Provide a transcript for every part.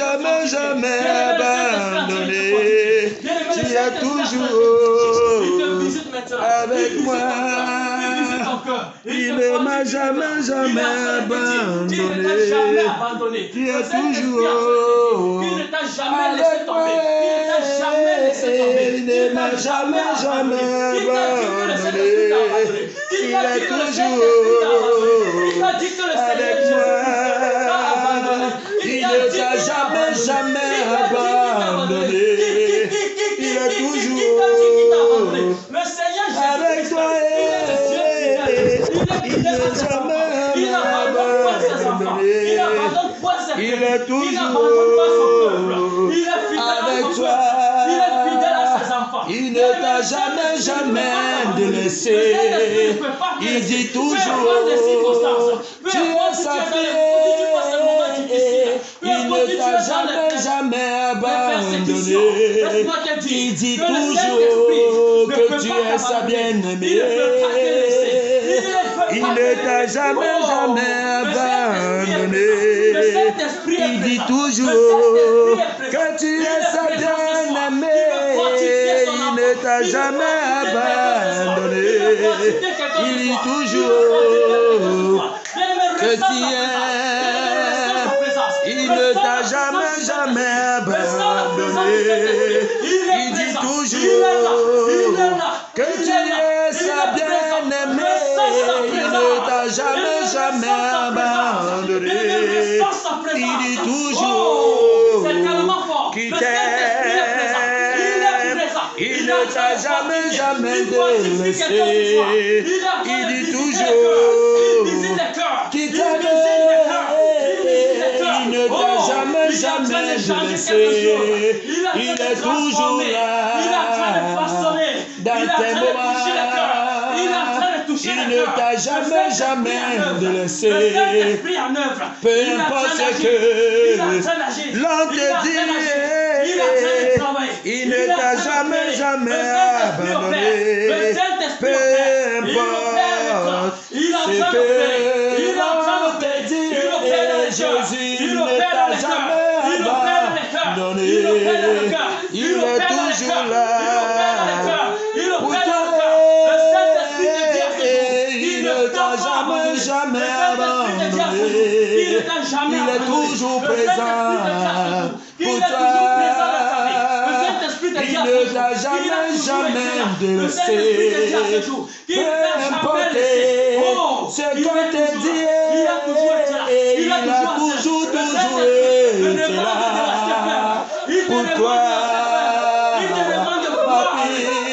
jamais, jamais abandonné. Tu es toujours avec moi. Il ne m'a jamais, jamais abandonné. Tu es toujours avec moi. Il ne m'a jamais, jamais abandonné. Il est toujours avec moi. Il ne t'a jamais, jamais abandonné. Il est toujours avec toi. Il ne jamais abandonné. Il est toujours avec toi. Il ne t'a jamais, jamais délaissé. Il dit toujours, tu es sa fille. Il ne t'a jamais, jamais abandonné. Il dit toujours que tu es sa bien-aimée. Il ne t'a jamais, jamais abandonné. Il dit toujours que tu es sa bien-aimée. Il ne t'a jamais abandonné. Il dit toujours que tu es. Il ne t'a jamais, jamais abandonné. Il dit toujours que tu es sa bien-aimée. Il ne t'a jamais, jamais abandonné. Il dit toujours qu'il t'aime. Il ne t'a jamais, jamais délaissé. Il dit toujours qu'il t'aime. Il ne t'a jamais, jamais délaissé. Il est toujours là dans tes moments. Il ne t'a jamais, jamais délaissé. Peu importe ce que l'on te dit, il ne t'a jamais, jamais abandonné. Peu importe ce que l'on te dit, Jésus ne t'a jamais abandonné. Il est toujours là pour toi. Il ne t'a jamais, jamais abandonné. Il est toujours présent pour toi. Il ne t'a jamais, jamais délaissé. Peu importe ce qu'on te dit, il a toujours été là pour toi. Il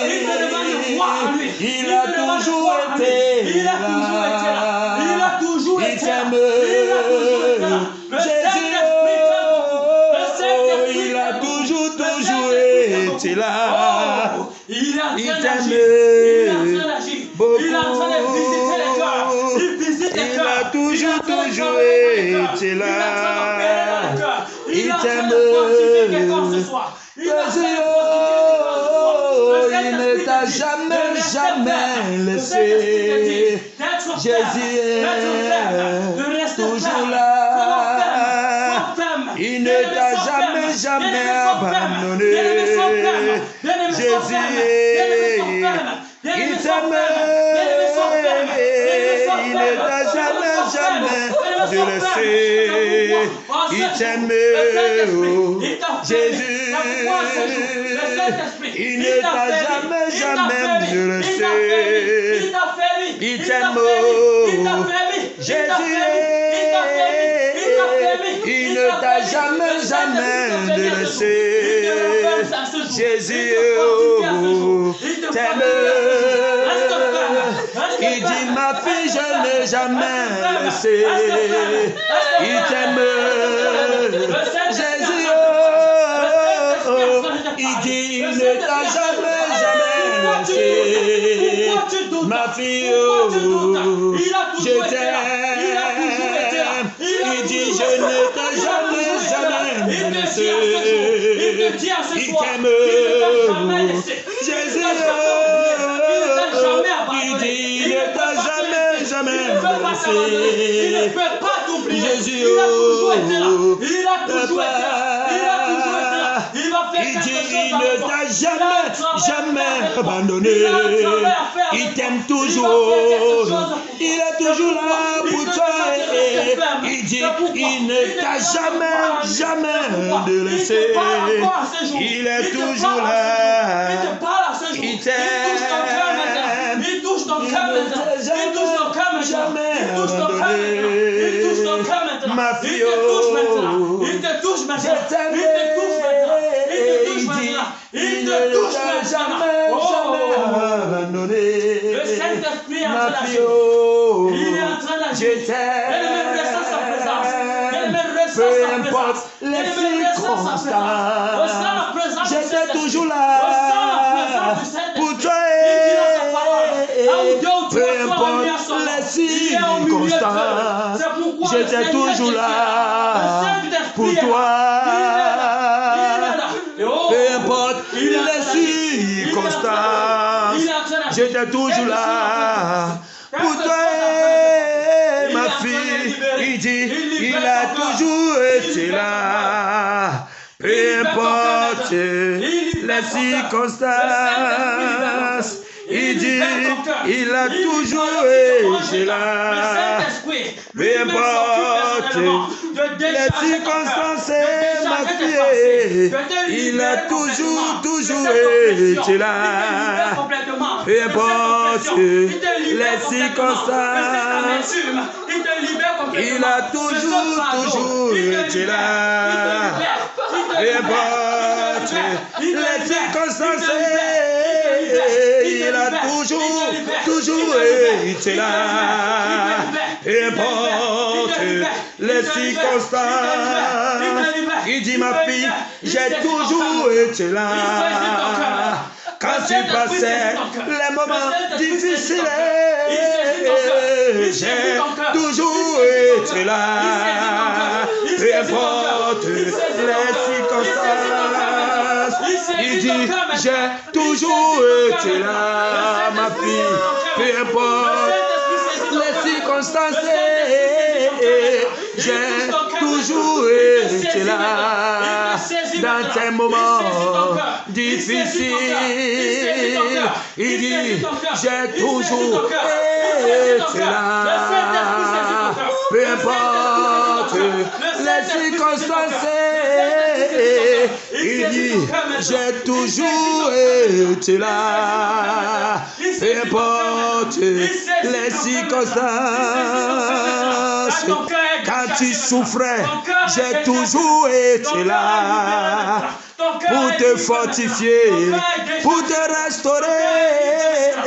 a toujours été là. Il t'aime. Jésus, il a toujours été là. Il t'aime beaucoup. Il a toujours été là. Il t'aime. Jésus, il ne t'a jamais, jamais laissé. Jésus est toujours là. Il ne t'a jamais, jamais abandonné. Jésus est, il t'aime. Il ne t'a jamais, jamais délaissé. Il t'aime, Jésus. Il ne t'a jamais, jamais délaissé. Il t'aime, Jésus. Il ne t'a jamais, jamais délaissé. Jésus t'aime. Il dit ma fille, je n'ai jamais laissé. Il t'aime. Jésus, il dit il ne t'a jamais, jamais laissé. Ma fille, je t'aime. Il dit je ne t'ai jamais, jamais laissé. Il t'aime. Jésus, il dit il ne t'a jamais, jamais laissé. Il ne peut pas t'oublier. Jésus, il a toujours été là. Il a toujours été là. Il a toujours été là. Il va faire quelque chose avec toi. Il ne t'a jamais abandonné. Il t'aime toujours. Il est toujours là pour toi. Il dit, il ne t'a jamais délaissé. Il est toujours là. Il t'aime. Il touche ton cœur maintenant. Il touche ton cœur maintenant. Il touche ton cœur maintenant. Il touche ton cœur maintenant. Ma Il fille, te touche maintenant. Il te touche maintenant. Il te touche maintenant. Il te touche maintenant. Il te touche maintenant. Le Saint-Esprit est en train d'agir. Il est en train d'agir. Elle même ressent sa présence. Elle même ressent sa présence. Les circonstances. J'étais toujours là pour toi. Peu importe les circonstances, j'étais toujours là pour toi. Peu importe les circonstances, j'étais toujours là pour toi. Ma fille, il dit, il a toujours été là. Peu importe les circonstances, il dit, il a toujours été là. Peu importe les circonstances, ma fille, il a toujours été là. Peu importe les circonstances, il a toujours été là. Peu importe les circonstances, il a toujours été là. Peu importe les circonstances, il dit ma fille, j'ai toujours été là. Quand tu passais les moments difficiles, j'ai toujours été là. Peu importe les circonstances, il dit, j'ai toujours été là, ma fille. Peu importe les circonstances, j'ai toujours été là. Dans tes moments difficiles, il dit, j'ai toujours été là. Peu importe les circonstances, il dit, j'ai toujours été là. Peu importe les circonstances, quand tu souffrais, j'ai toujours été là. Pour te fortifier, pour te restaurer,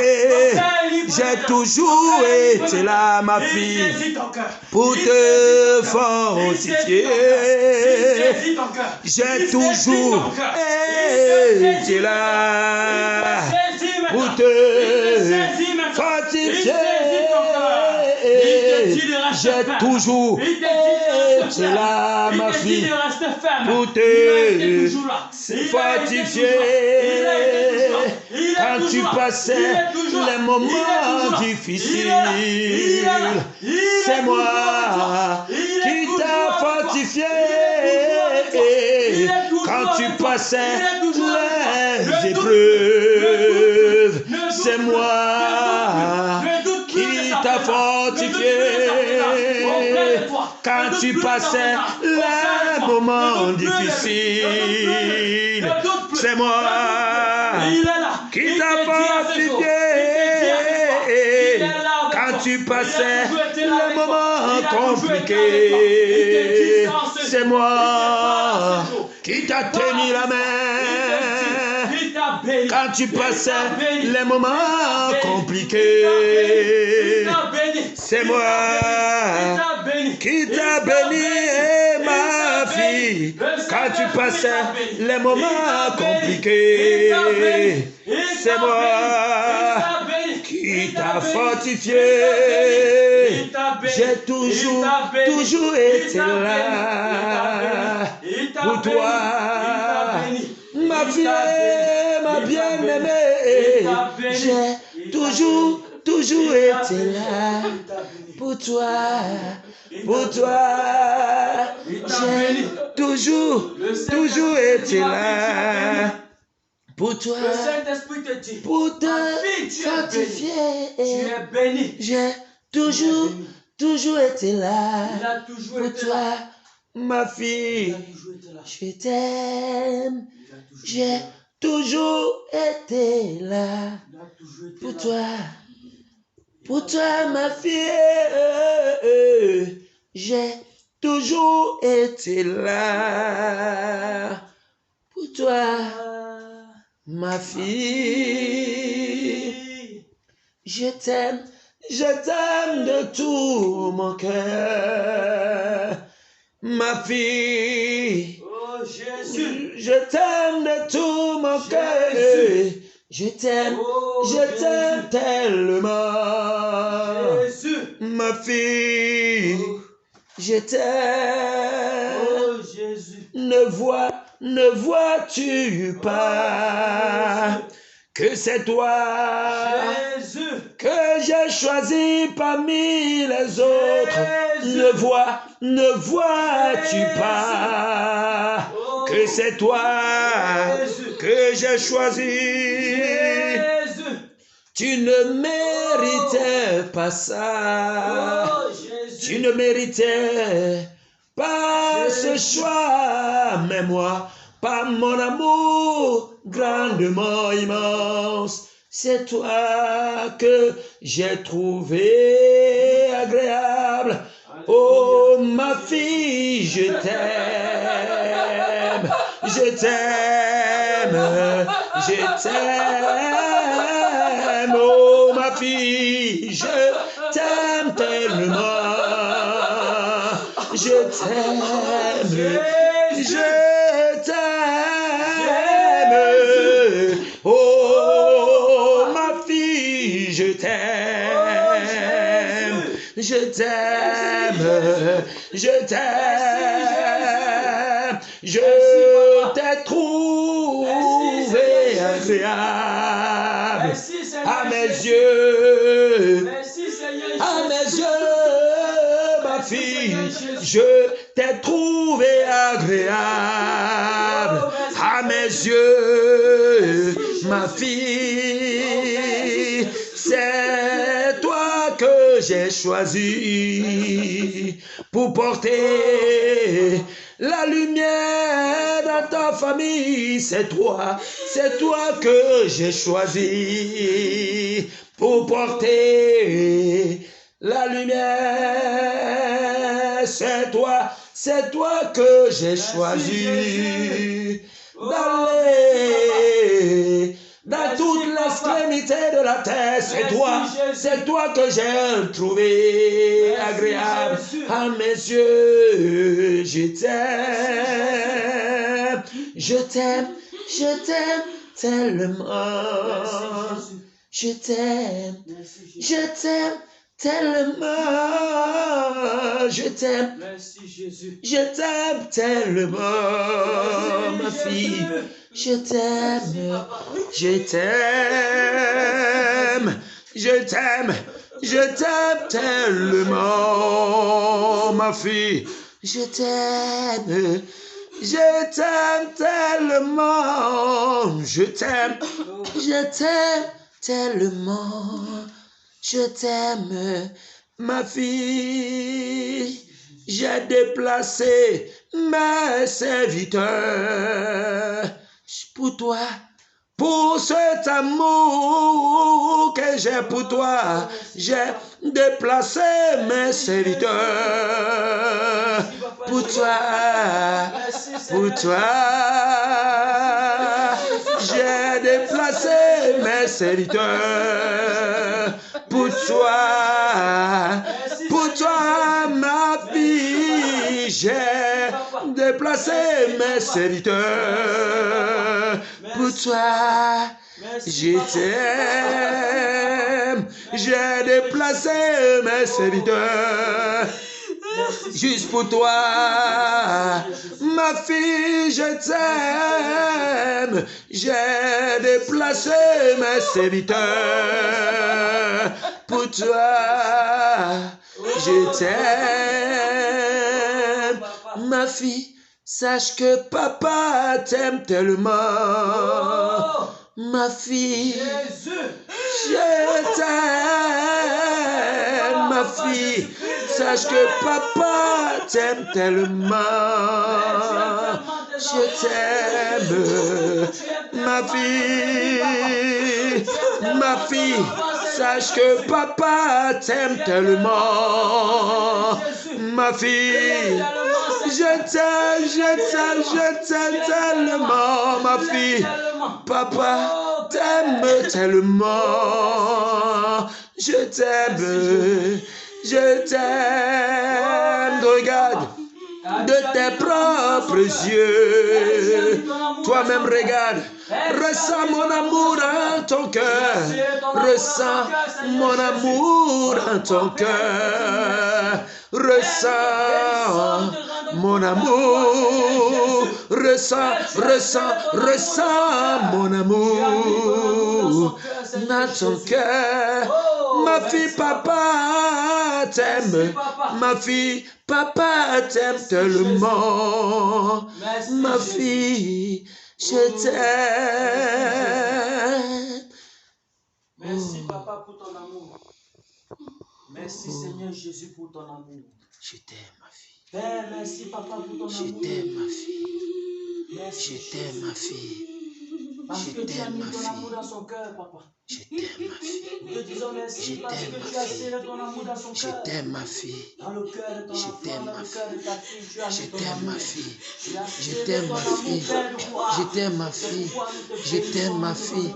j'ai toujours été là, ma fille. Pour te fortifier, j'ai toujours été là. Pour te fortifier, j'ai toujours été là, ma fille. Pour te fortifier, quand tu passais les moments difficiles, c'est moi qui t'a fortifié. Quand tu passais les épreuves, c'est moi qui t'a fortifié. Quand tu passais les moments difficiles, c'est moi qui t'a fortifié. Quand tu passais les moments compliqués, c'est moi qui t'a tenu la main. Quand tu passais les moments compliqués, c'est moi qui t'a béni, ma fille. Quand tu passais les moments compliqués, c'est moi qui t'a fortifié. J'ai toujours été là pour toi, ma fille, ma bien-aimée. J'ai toujours été là pour toi, pour toi. J'ai toujours été là. Pour toi, Le Saint-Esprit te dit, pour te fortifier, tu es béni. j'ai toujours été là. Il a toujours Pour été toi, là. ma Il fille, a toujours été là. je t'aime. Il a toujours J'ai été là. toujours été là. Il a toujours été Pour là. toi, ma fille, j'ai toujours été là. Pour toi, ma fille, je t'aime de tout mon cœur. Ma fille, Oh Jésus, je t'aime de tout mon cœur. Je t'aime tellement. Jésus, Ma fille, je t'aime. oh Jésus, Ne vois-tu pas que c'est toi Jésus, que j'ai choisi parmi les autres? Ne vois-tu pas que c'est toi que j'ai choisi? Jésus, Tu ne méritais pas ça. oh Jésus, Tu ne méritais pas ce choix, mais moi, par mon amour grandement immense, c'est toi que j'ai trouvé agréable. Oh ma fille, je t'aime, je t'aime, je t'aime. Oh ma fille, je t'aime tellement. Je t'aime, je t'aime. Oh ma fille, je t'aime, je t'aime, je t'aime. Je t'ai trouvé agréable à mes yeux, à mes yeux. Ma fille, je t'ai trouvé agréable à mes yeux. Ma fille, c'est toi que j'ai choisi pour porter la lumière dans ta famille. C'est toi que j'ai choisi pour porter la lumière. C'est toi que j'ai choisi d'aller dans toute l'extrémité de la terre. C'est toi que j'ai trouvé agréable à mes yeux. Je t'aime tellement. Je t'aime tellement. Je t'aime tellement, ma fille. Je t'aime tellement, ma fille. Je t'aime tellement. Je t'aime tellement. Je t'aime, ma fille. J'ai déplacé mes serviteurs pour toi, pour cet amour que j'ai pour toi. J'ai déplacé mes serviteurs pour toi, j'ai déplacé mes serviteurs pour toi, ma fille. J'ai déplacé mes serviteurs pour toi. Je t'aime, j'ai déplacé mes serviteurs juste pour toi, ma fille. Je t'aime, j'ai déplacé mes serviteurs pour toi. Je t'aime, ma fille. Sache que papa t'aime tellement. Ma fille, je t'aime, ma fille. Sache que papa t'aime tellement. Je t'aime, ma fille, ma fille. Sache que papa t'aime tellement. Ma fille, je t'aime tellement, ma fille. Papa t'aime tellement. Je t'aime. Regarde de tes propres yeux. Toi-même regarde. Ressens mon amour en ton cœur. Ressens mon amour en ton cœur. Ressens mon amour. Ressens mon amour dans ton cœur. Ma fille, papa t'aime. Ma fille, papa t'aime tellement. Ma fille, je t'aime. Merci, papa, pour ton amour. Merci, Seigneur Jésus, pour ton amour. Je t'aime, ma fille. Père, merci, papa, pour ton amour. Je t'aime, ma fille. Merci, je t'aime, ma fille. Parce que tu as mis ton amour dans son cœur, papa. Je t'aime, ma fille. Nous te disons merci parce que tu as serré ton amour dans son cœur. Je t'aime, ma fille. Dans le cœur de ton enfant, dans le cœur de ta fille, tu as mis ton amour. Je t'aime, ma fille. Tu as Je serré t'aime, ton ma amour, fille. Père de gloire. Je t'aime, ma fille. Je t'aime, ma fille.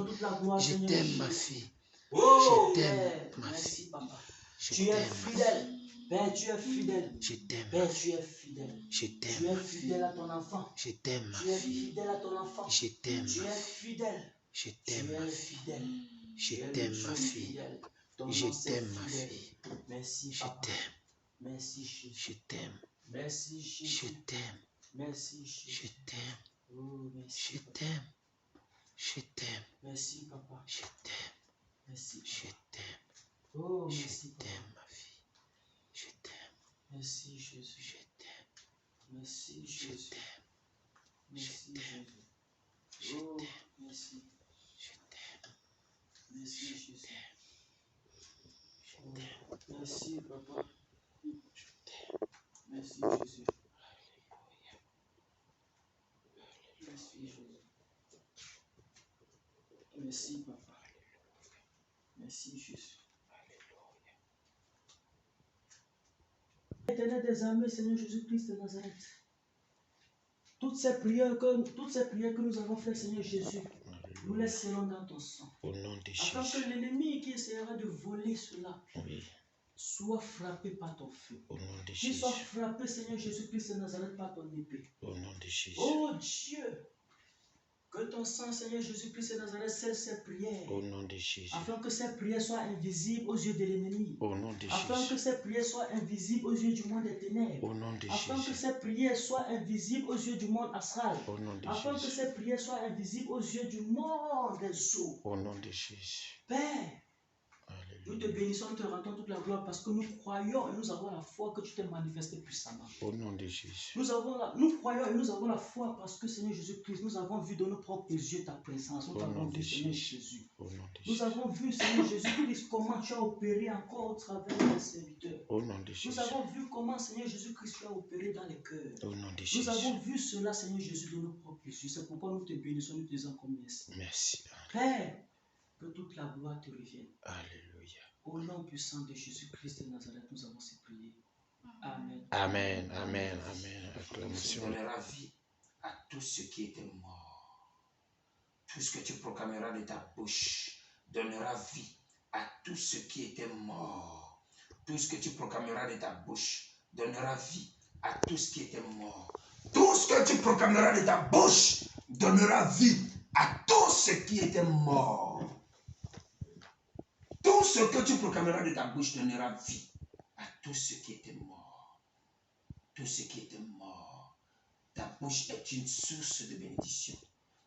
Je Seigneur t'aime, Jésus. ma fille. Oh, Je t'aime, Père, ma merci, fille. papa. Je Tu es t'aime, ma fidèle. fille. Père, tu es fidèle. Je t'aime, ma Père, fille. tu es fidèle. Je Tu t'aime, es ma fille. fidèle à ton enfant. Je t'aime, ma Tu es fille. fidèle à ton enfant. Je t'aime, Tu ma es fille. fidèle. Je Tu t'aime, ma es fille. fidèle. Je Tu es le t'aime, Dieu ma fille. fidèle. Ton Je nom, c'est t'aime, ma fidèle. fille. Merci, Je papa. t'aime. Merci, Je Jésus. t'aime. Merci, Je Jésus. t'aime. Merci, Je Jésus. t'aime. Oh, merci. Je t'aime. Je t'aime. Merci, papa. Je t'aime. Merci. Je t'aime. Oh, Je merci, papa. t'aime, ma fille. Je t'aime. Merci, Jésus. Je t'aime. Merci, Je Jésus. t'aime. Merci, Jésus. Je Oh, t'aime. merci. Je t'aime. Merci, Jésus. Je t'aime. Merci, papa. Je t'aime. Merci, Jésus. Merci, Jésus. Merci, papa. Merci, Jésus. Éternel des armées, Seigneur Jésus-Christ de Nazareth. Toutes ces prières que nous avons faites, Seigneur Jésus, nous les scellons dans ton sang. Au nom de Afin que Jésus. l'ennemi qui essaiera de voler cela Oui. soit frappé par ton feu. Au nom de Qu'il Jésus. soit frappé, Seigneur Jésus-Christ de Nazareth, par ton épée. Au nom de Jésus. Oh Dieu, que ton sang, Seigneur Jésus-Christ de Nazareth, scelle ces prières. Au nom de Jésus. Afin que ces prières soient invisibles aux yeux de l'ennemi. Au nom de Afin que Jésus. ces prières soient invisibles aux yeux du monde des ténèbres. Au nom de Afin que Jésus. ces prières soient invisibles aux yeux du monde astral. Au nom de Afin que Jésus. ces prières soient invisibles aux yeux du monde des eaux. Au nom de Jésus. Père, nous te Alléluia. bénissons, nous te rendons toute la gloire parce que nous croyons et nous avons la foi que tu t'es manifesté puissamment. Au nom de Jésus. Nous croyons et nous avons la foi parce que Seigneur Jésus-Christ, nous avons vu de nos propres yeux ta présence. Nous Au avons nom de vu Seigneur Jésus. Jésus. Au nom de Nous Jésus. avons vu Seigneur Jésus-Christ comment tu as opéré encore au travers des serviteurs. Au nom de Jésus. Nous avons vu comment Seigneur Jésus-Christ tu as opéré dans les cœurs. Au nom de Nous Jésus. avons vu cela Seigneur Jésus de nos propres yeux. C'est pourquoi nous te bénissons, nous te disons comme merci. Merci. Père, que toute la gloire te revienne. Alléluia. Au nom puissant de Jésus-Christ de Nazareth, nous avons ces prières. Amen. Amen. Amen. Amen. Acclamation. Donnera vie à tout ce qui était mort. Tout ce que tu proclameras de ta bouche donnera vie à tout ce qui était mort. Tout ce que tu proclameras de ta bouche donnera vie à tout ce qui était mort. Tout ce que tu proclameras de ta bouche donnera vie à tout ce qui était mort. Tout ce que tu proclameras de ta bouche donnera vie à tout ce qui était mort. Tout ce qui était mort. Ta bouche est une source de bénédiction.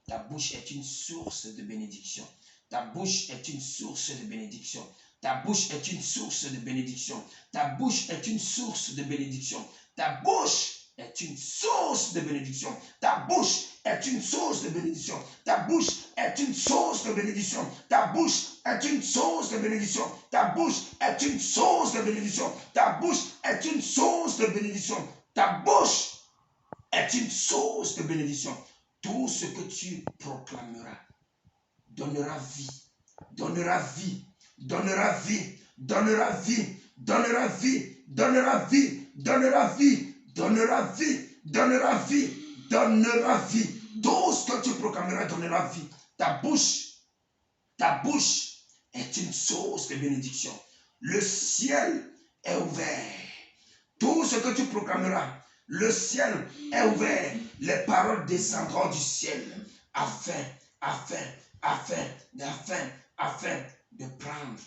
Ta bouche est une source de bénédiction. Ta bouche est une source de bénédiction. Ta bouche est une source de bénédiction. Ta bouche est une source de bénédiction. Ta bouche est une source de bénédiction. Ta bouche est une source de bénédiction. Ta bouche est une source de bénédiction. Ta bouche est une source de bénédiction. Ta bouche est une source de bénédiction. Ta bouche est une source de bénédiction. Ta bouche est une source de bénédiction. Tout ce que tu proclameras donnera vie, donnera vie, donnera vie, donnera vie, donnera vie, donnera vie, donnera vie, donnera vie, donnera vie, donnera vie. Tout ce que tu proclameras donnera vie. Ta bouche est une source de bénédiction. Le ciel est ouvert. Tout ce que tu proclameras, le ciel est ouvert. Les paroles descendront du ciel afin de prendre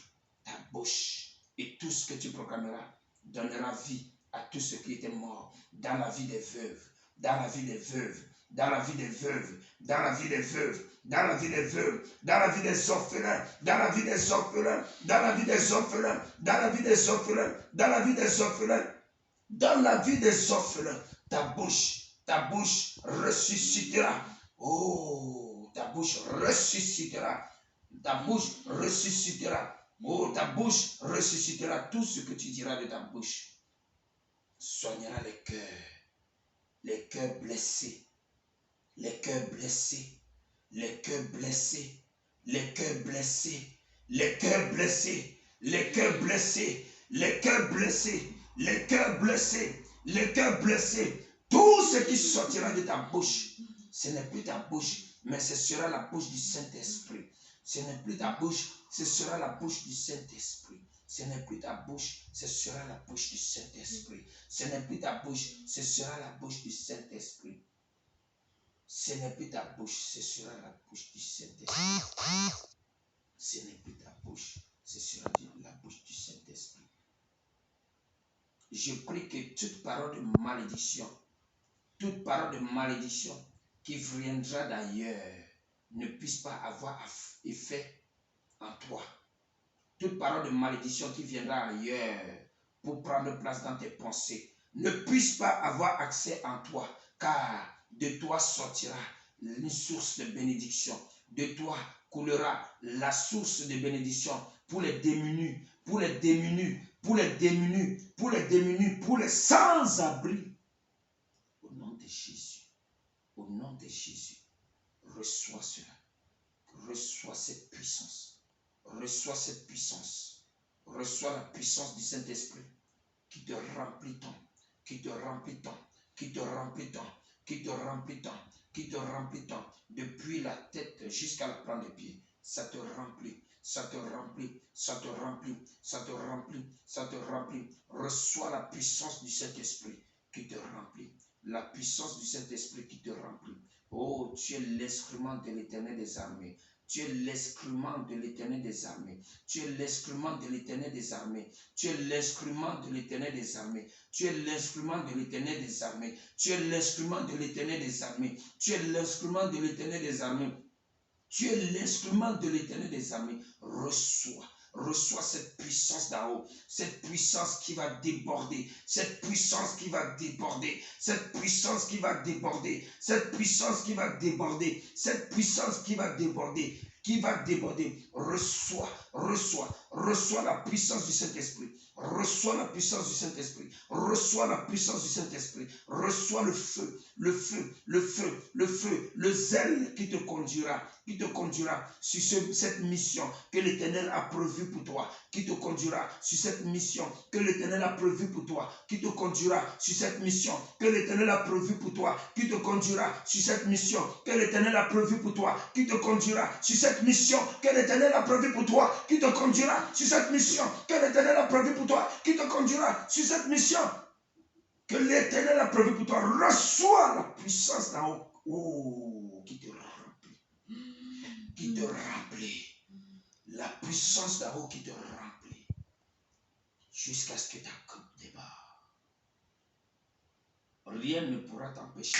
ta bouche. Et tout ce que tu proclameras donnera vie à tout ce qui était mort dans la vie des veuves, dans la vie des veuves, dans la vie des veuves, dans la vie des veuves, dans la vie des veuves, dans la vie des orphelins, dans la vie des orphelins, dans la vie des orphelins, dans la vie des orphelins, dans la vie des orphelins, dans la vie des orphelins. Ta bouche ressuscitera. Oh, ta bouche ressuscitera. Ta bouche ressuscitera. Oh, ta bouche ressuscitera. Tout ce que tu diras de ta bouche soignera les cœurs blessés, les cœurs blessés, les cœurs blessés, les cœurs blessés, les cœurs blessés, les cœurs blessés, les cœurs blessés, les cœurs blessés, les cœurs blessés. Tout ce qui sortira de ta bouche, ce n'est plus ta bouche, mais ce sera la bouche du Saint-Esprit. Ce n'est plus ta bouche, ce sera la bouche du Saint-Esprit. Ce n'est plus ta bouche, ce sera la bouche du Saint-Esprit. Ce n'est plus ta bouche, ce sera la bouche du Saint-Esprit. Ce n'est plus ta bouche, ce sera la bouche du Saint-Esprit. Ce n'est plus ta bouche, ce sera la bouche du Saint-Esprit. Je prie que toute parole de malédiction qui viendra d'ailleurs ne puisse pas avoir effet en toi. Toute parole de malédiction qui viendra ailleurs pour prendre place dans tes pensées ne puisse pas avoir accès en toi, car de toi sortira une source de bénédiction. De toi coulera la source de bénédiction pour les démunis, pour les démunis, pour les démunis, pour les démunis, pour les sans-abri. Au nom de Jésus, au nom de Jésus, reçois cela, reçois cette puissance. Reçois cette puissance. Reçois la puissance du Saint-Esprit qui te remplit tant, qui te remplit tant, qui te remplit tant, qui te remplit tant, qui te remplit tant. Depuis la tête jusqu'à la plante des pieds, ça te remplit, ça te remplit, ça te remplit, ça te remplit, ça te remplit. Reçois la puissance du Saint-Esprit qui te remplit. La puissance du Saint-Esprit qui te remplit. Oh, tu es l'instrument de l'Éternel des armées. Tu es l'instrument de l'Éternel des armées. Tu es l'instrument de l'Éternel des armées. Tu es l'instrument de l'Éternel des armées. Tu es l'instrument de l'Éternel des armées. Tu es l'instrument de l'Éternel des armées. Tu es l'instrument de l'Éternel des armées. Tu es l'instrument de l'Éternel des armées. Reçois. Reçois cette puissance d'en haut, cette puissance qui va déborder, cette puissance qui va déborder, cette puissance qui va déborder, cette puissance qui va déborder, cette puissance qui va déborder, qui va déborder. Reçois, reçois, reçois la puissance du Saint-Esprit. Reçois la puissance du Saint-Esprit. Reçois la puissance du Saint-Esprit. Reçois le feu, le feu, le feu, le feu, le zèle qui te conduira sur cette mission que l'Éternel a prévue pour toi, qui te conduira sur cette mission que l'Éternel a prévue pour toi, qui te conduira sur cette mission que l'Éternel a prévue pour toi, qui te conduira sur cette mission que l'Éternel a prévue pour toi, qui te conduira sur cette mission que l'Éternel a prévue pour toi, qui te conduira sur cette mission que l'Éternel a prévue pour toi, qui te conduira sur cette mission que l'Éternel a prévue pour toi. Reçois la puissance d'en haut. Oh, qui te remplit, qui te remplit. La puissance d'en haut qui te remplit jusqu'à ce que ta coupe déborde. Rien ne pourra t'empêcher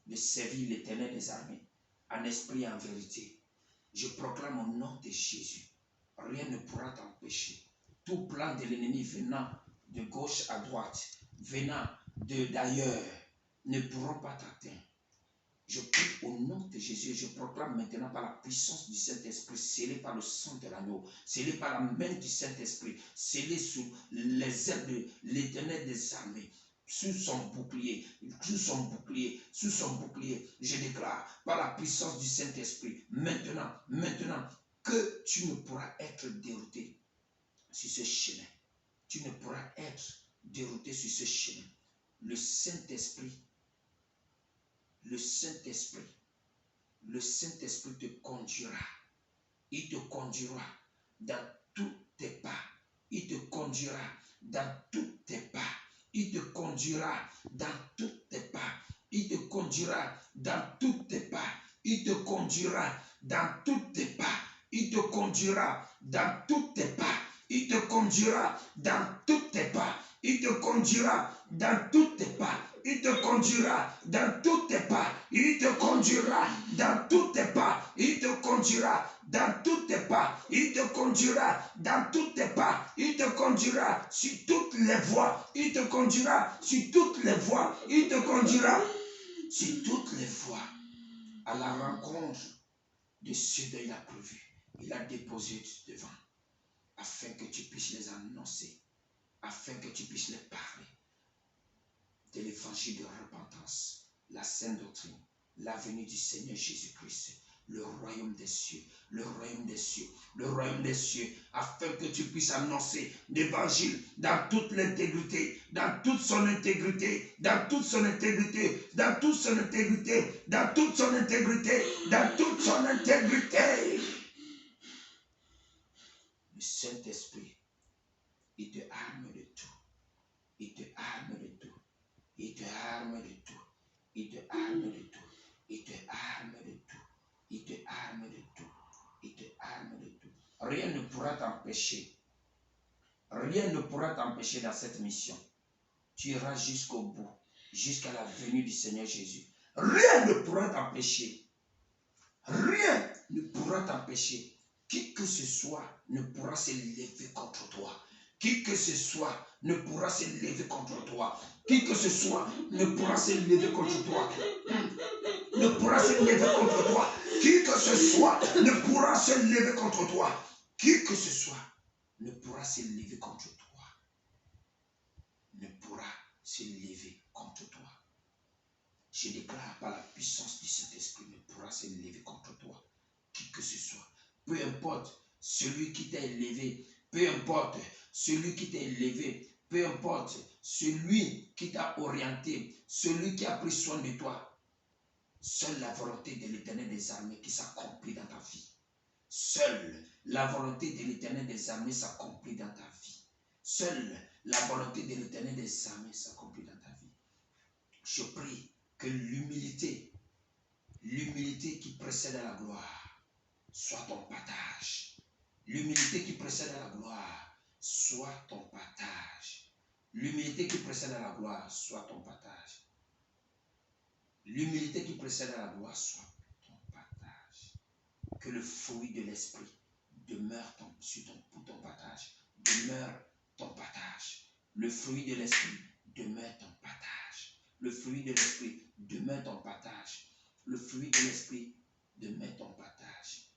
de servir l'Éternel des armées en esprit et en vérité. Je proclame au nom de Jésus, rien ne pourra t'empêcher. Tout plan de l'ennemi venant de gauche à droite, venant d'ailleurs, ne pourront pas t'atteindre. Je prie au nom de Jésus et je proclame maintenant par la puissance du Saint-Esprit, scellé par le sang de l'agneau, scellé par la main du Saint-Esprit, scellé sous les ailes de l'Éternel des armées, sous son bouclier, sous son bouclier, sous son bouclier. Je déclare par la puissance du Saint-Esprit, maintenant, que tu ne pourras être dérouté sur ce chemin. Tu ne pourras être dérouté sur ce chemin. Le Saint-Esprit te conduira. Il te conduira dans tous tes pas. Il te conduira dans tous tes pas. Il te conduira dans tous tes pas. Il te conduira dans tous tes pas. Il te conduira dans tous tes pas. Il te conduira dans tous tes pas. Il te conduira dans tous tes pas. Il te conduira dans tous tes pas. Il te conduira dans tous tes pas. Il te conduira dans tous tes pas. Il te conduira dans tous tes pas. Il te conduira dans tous tes pas. Il te conduira sur toutes les voies. Il te conduira sur toutes les voies. Il te conduira sur toutes les voies à la rencontre de ceux dont il a prévu. Il a déposé devant afin que tu puisses les annoncer, afin que tu puisses les parler de l'évangile de repentance, la sainte doctrine, la venue du Seigneur Jésus-Christ, le royaume des cieux, le royaume des cieux, le royaume des cieux, afin que tu puisses annoncer l'évangile dans toute l'intégrité, dans toute son intégrité, dans toute son intégrité, dans toute son intégrité, dans toute son intégrité, dans toute son intégrité. Le Saint-Esprit, il te arme de tout. Il te arme de tout. Il te arme de tout. Il te arme de tout. Il te arme de tout. Il te arme de tout. Il te arme de tout. Rien ne pourra t'empêcher. Rien ne pourra t'empêcher dans cette mission. Tu iras jusqu'au bout, jusqu'à la venue du Seigneur Jésus. Rien ne pourra t'empêcher. Rien ne pourra t'empêcher. Qui que ce soit ne pourra se lever contre toi. Qui que ce soit ne pourra se lever contre toi. Qui que ce soit ne pourra se lever contre toi. Ne pourra se lever contre toi. Qui que ce soit ne pourra se lever contre toi. Qui que ce soit ne pourra se lever contre toi. Ne pourra se lever contre toi. Je déclare par la puissance du Saint-Esprit ne pourra se lever contre toi. Qui que ce soit. Peu importe celui qui t'a élevé. Peu importe celui qui t'a élevé. Peu importe celui qui t'a orienté. Celui qui a pris soin de toi. Seule la volonté de l'Éternel des armées qui s'accomplit dans ta vie. Seule la volonté de l'Éternel des armées s'accomplit dans ta vie. Seule la volonté de l'Éternel des armées s'accomplit dans ta vie. Je prie que l'humilité qui précède à la gloire, soit ton partage. L'humilité qui précède à la gloire, soit ton partage. L'humilité qui précède à la gloire, soit ton partage. L'humilité qui précède à la gloire, soit ton partage. Que le fruit de l'esprit demeure pour ton partage. Demeure ton partage. Le fruit de l'esprit demeure ton partage. Le fruit de l'esprit demeure ton partage. Le fruit de l'esprit demeure ton partage.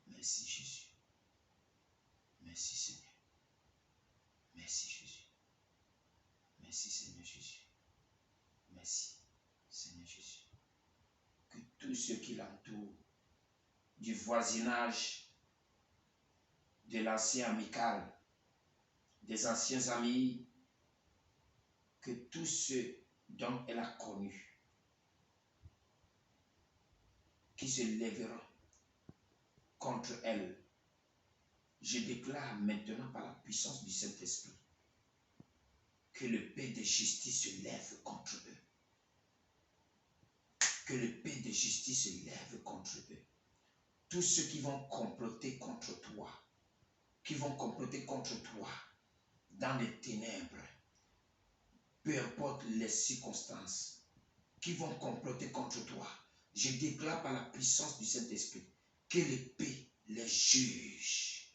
Merci Jésus. Merci Seigneur. Merci Jésus. Merci Seigneur Jésus. Merci Seigneur Jésus. Que tous ceux qui l'entourent, du voisinage, de l'ancien amical, des anciens amis, que tous ceux dont elle a connu, qui se lèveront contre elle, je déclare maintenant par la puissance du Saint-Esprit que le paix de justice se lève contre eux. Que le paix de justice se lève contre eux. Tous ceux qui vont comploter contre toi, dans les ténèbres, peu importe les circonstances, qui vont comploter contre toi, je déclare par la puissance du Saint-Esprit que l'épée les juge,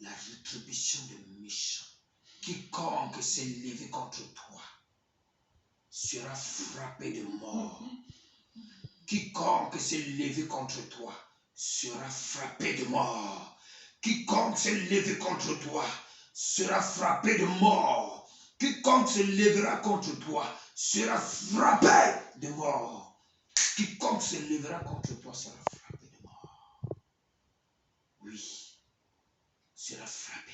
la rétribution des méchants. Quiconque s'est levé contre toi sera frappé de mort. Quiconque s'est levé contre toi sera frappé de mort. Quiconque s'est levé contre toi sera frappé de mort. Quiconque se lèvera contre toi sera frappé de mort. Quiconque se lèvera contre toi sera frappé de mort. Oui, sera frappé.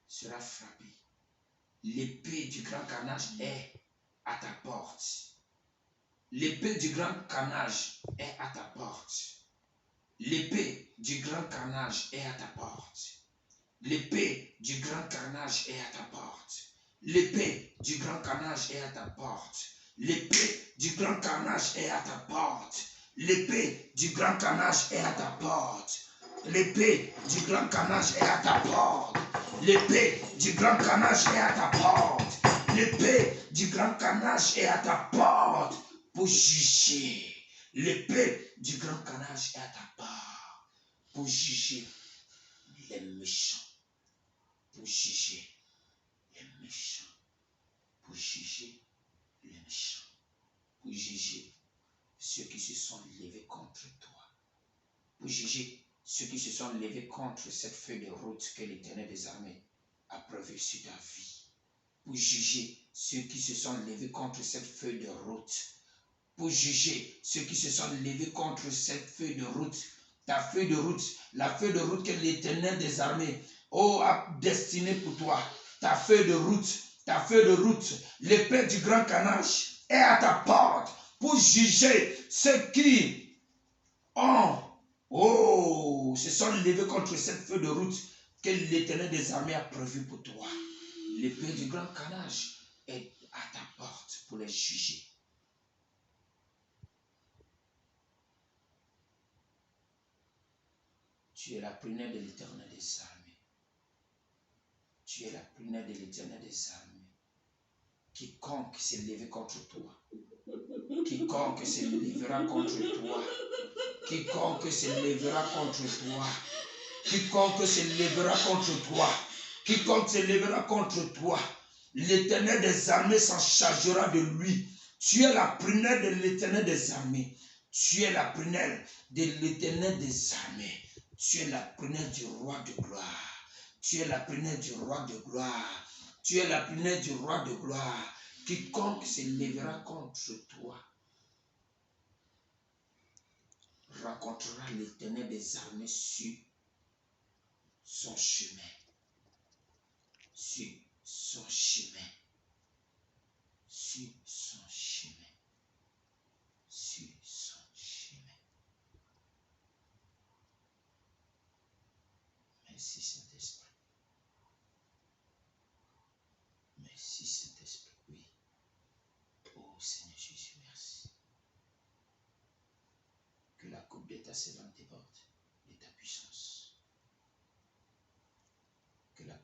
Sera frappé. L'épée du grand carnage est à ta porte. L'épée du grand carnage est à ta porte. L'épée du grand carnage est à ta porte. L'épée du grand carnage est à ta porte. L'épée du grand carnage est à ta porte. L'épée du grand carnage est à ta porte. L'épée du grand carnage est à ta porte. L'épée du grand carnage est à ta porte. L'épée du grand carnage est à ta porte. L'épée du grand carnage est à ta porte pour juger. L'épée du grand carnage est à ta part pour juger les méchants. Pour juger les méchants. Pour juger les méchants. Pour juger ceux qui se sont levés contre toi. Pour juger ceux qui se sont levés contre cette feuille de route que l'Éternel des armées a prévue sur ta vie. Pour juger ceux qui se sont levés contre cette feuille de route. Pour juger ceux qui se sont levés contre cette feuille de route. Ta feuille de route, la feuille de route que l'Éternel des armées a destinée pour toi. Ta feuille de route, l'épée du grand carnage est à ta porte pour juger ceux qui se sont levés contre cette feuille de route que l'Éternel des armées a prévue pour toi. L'épée du grand carnage est à ta porte pour les juger. Tu es la prunelle de l'Éternel des armées. Tu es la prunelle de l'Éternel des armées. Quiconque s'est levé contre toi, quiconque se lèvera contre toi, quiconque se lèvera contre toi, quiconque se lèvera contre toi, quiconque se lèvera contre toi, l'Éternel des armées s'en chargera de lui. Tu es la prunelle de l'Éternel des armées. Tu es la prunelle de l'Éternel des armées. Tu es la prunelle du roi de gloire. Tu es la prunelle du roi de gloire. Tu es la prunelle du roi de gloire. Quiconque se lèvera contre toi rencontrera l'Éternel des armées sur son chemin. Sur son chemin. Sur son chemin. Sur son chemin. Merci Saint-Esprit. Merci Saint-Esprit. Oui. Oh Seigneur Jésus, merci. Que la coupe de ta servante déborde de ta puissance. Que la coupe